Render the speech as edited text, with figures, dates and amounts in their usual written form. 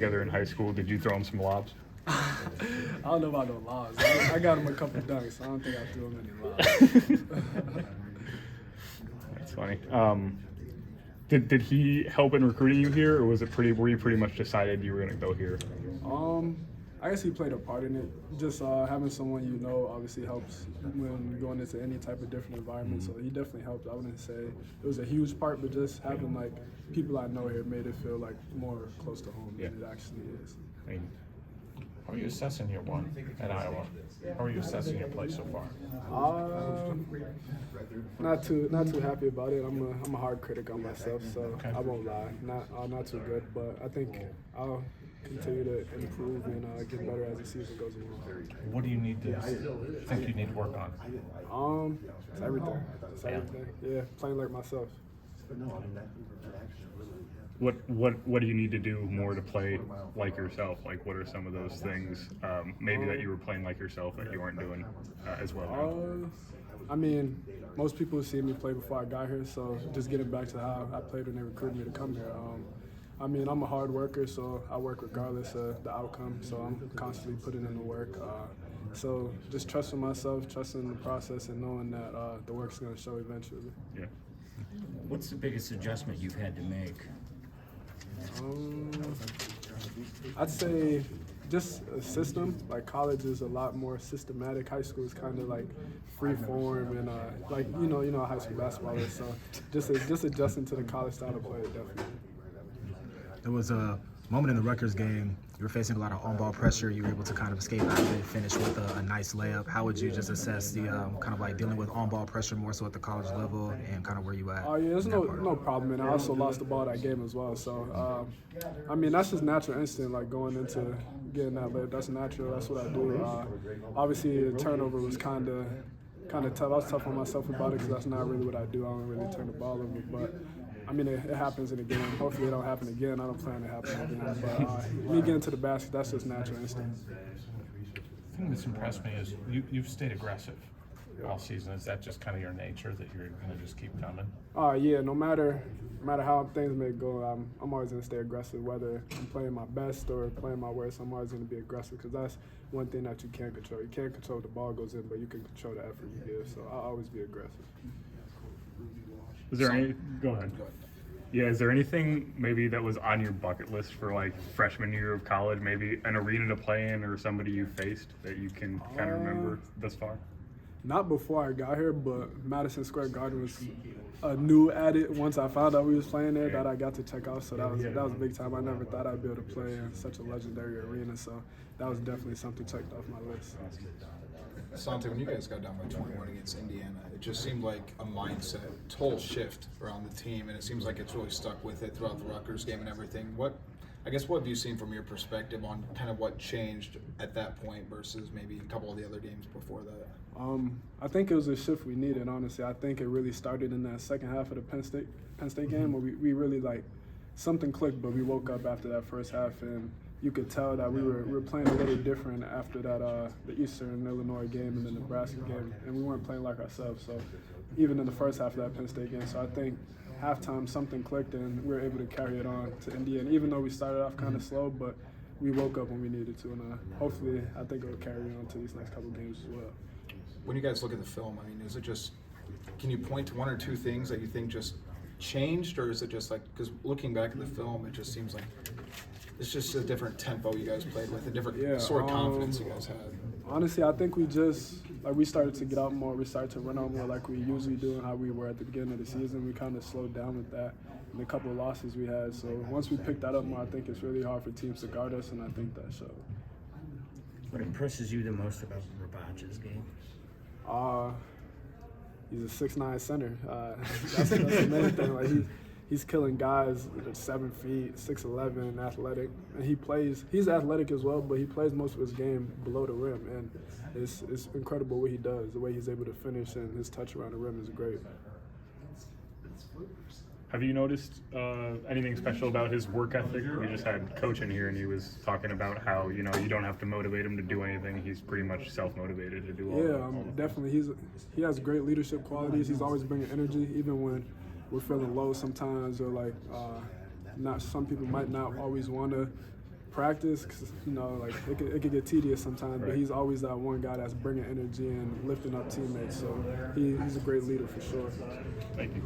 Together in high school, did you throw him some lobs? I don't know about no lobs. I got him a couple dunks. So I don't think I threw him any lobs. That's funny. Did he help in recruiting you here, or was it were you pretty much decided you were going to go here? I guess he played a part in it. Just having someone you know obviously helps when going into any type of different environment. So he definitely helped. I wouldn't say it was a huge part, but just having like people I know here made it feel like more close to home than it actually is. How are you assessing year one at Iowa? How are you assessing your play so far? Not too happy about it. I'm a hard critic on myself, so I won't lie. Not too good, but I think I'll continue to improve and get better as the season goes along. What do you need to think you need to work on? It's everything. It's everything. Yeah, playing like myself. What do you need to do more to play like yourself? Like, what are some of those things maybe that you were playing like yourself that you aren't doing as well now? I mean, most people see me play before I got here, so just getting back to how I played when they recruited me to come here. I mean, I'm a hard worker, so I work regardless of the outcome, so I'm constantly putting in the work. So just trusting myself, trusting the process, and knowing that the work's going to show eventually. Yeah. What's the biggest adjustment you've had to make? I'd say just a system. Like college is a lot more systematic. High school is kind of like free form and like you know how high school basketball is. So just adjusting to the college style of play, definitely. There was a moment in the Rutgers game, you were facing a lot of on-ball pressure. You were able to kind of escape out of it, finish with a nice layup. How would you just assess the kind of like dealing with on-ball pressure more so at the college level and kind of where you at? Oh, yeah, there's no problem. And I also lost the ball that game as well. So, I mean, that's just natural instinct, like going into getting that layup. That's natural. That's what I do. Obviously, the turnover was kind of tough. I was tough on myself about it because that's not really what I do. I don't really turn the ball over. But I mean, it happens in a game. Hopefully it don't happen again. I don't plan it to happen again. But me getting to the basket, that's just natural instinct. The thing that's impressed me is you've stayed aggressive all season. Is that just kind of your nature that you're going to just keep coming? Yeah, no matter how things may go, I'm always going to stay aggressive, whether I'm playing my best or playing my worst. I'm always going to be aggressive because that's one thing that you can't control. You can't control the ball goes in, but you can control the effort you give. So I'll always be aggressive. Is there go ahead. Yeah, is there anything maybe that was on your bucket list for like freshman year of college, maybe an arena to play in or somebody you faced that you can kind of remember thus far? Not before I got here, but Madison Square Garden was a new added once I found out we was playing there that I got to check out. So that was big time. I never thought I'd be able to play in such a legendary arena. So that was definitely something checked off my list. Dasonte, when you guys got down by 21 against Indiana, it just seemed like a mindset, total shift around the team, and it seems like it's really stuck with it throughout the Rutgers game and everything. What have you seen from your perspective on kind of what changed at that point versus maybe a couple of the other games before that? I think it was a shift we needed, honestly. I think it really started in that second half of the Penn State game where we really like something clicked, but we woke up after that first half and you could tell that we were playing a little different after that the Eastern Illinois game and the Nebraska game, and we weren't playing like ourselves. So even in the first half of that Penn State game, so I think halftime something clicked and we were able to carry it on to Indiana. Even though we started off kind of slow, but we woke up when we needed to, and hopefully I think it'll carry on to these next couple games as well. When you guys look at the film, I mean, is it just, can you point to one or two things that you think just changed, or is it just like, because looking back at the film, it just seems like it's just a different tempo you guys played with, a different sort of confidence you guys had? Honestly, I think we started to get out more. We started to run out more like we usually do and how we were at the beginning of the season. We kind of slowed down with that and a couple of losses we had. So once we picked that up more, I think it's really hard for teams to guard us, and I think that showed. What impresses you the most about Rabach's game? He's a 6'9" center. That's the main thing. Like he's killing guys that are 7 feet, 6'11", athletic, and he's athletic as well, but he plays most of his game below the rim, and it's incredible what he does. The way he's able to finish and his touch around the rim is great. Have you noticed anything special about his work ethic? We just had Coach in here, and he was talking about how you don't have to motivate him to do anything. He's pretty much self-motivated to do all. Yeah, definitely. He has great leadership qualities. He's always bringing energy, even when we're feeling low sometimes, or like some people might not always want to practice, 'cause, you know, like it could get tedious sometimes, but Right. he's always that one guy that's bringing energy and lifting up teammates. So he's a great leader for sure. Thank you.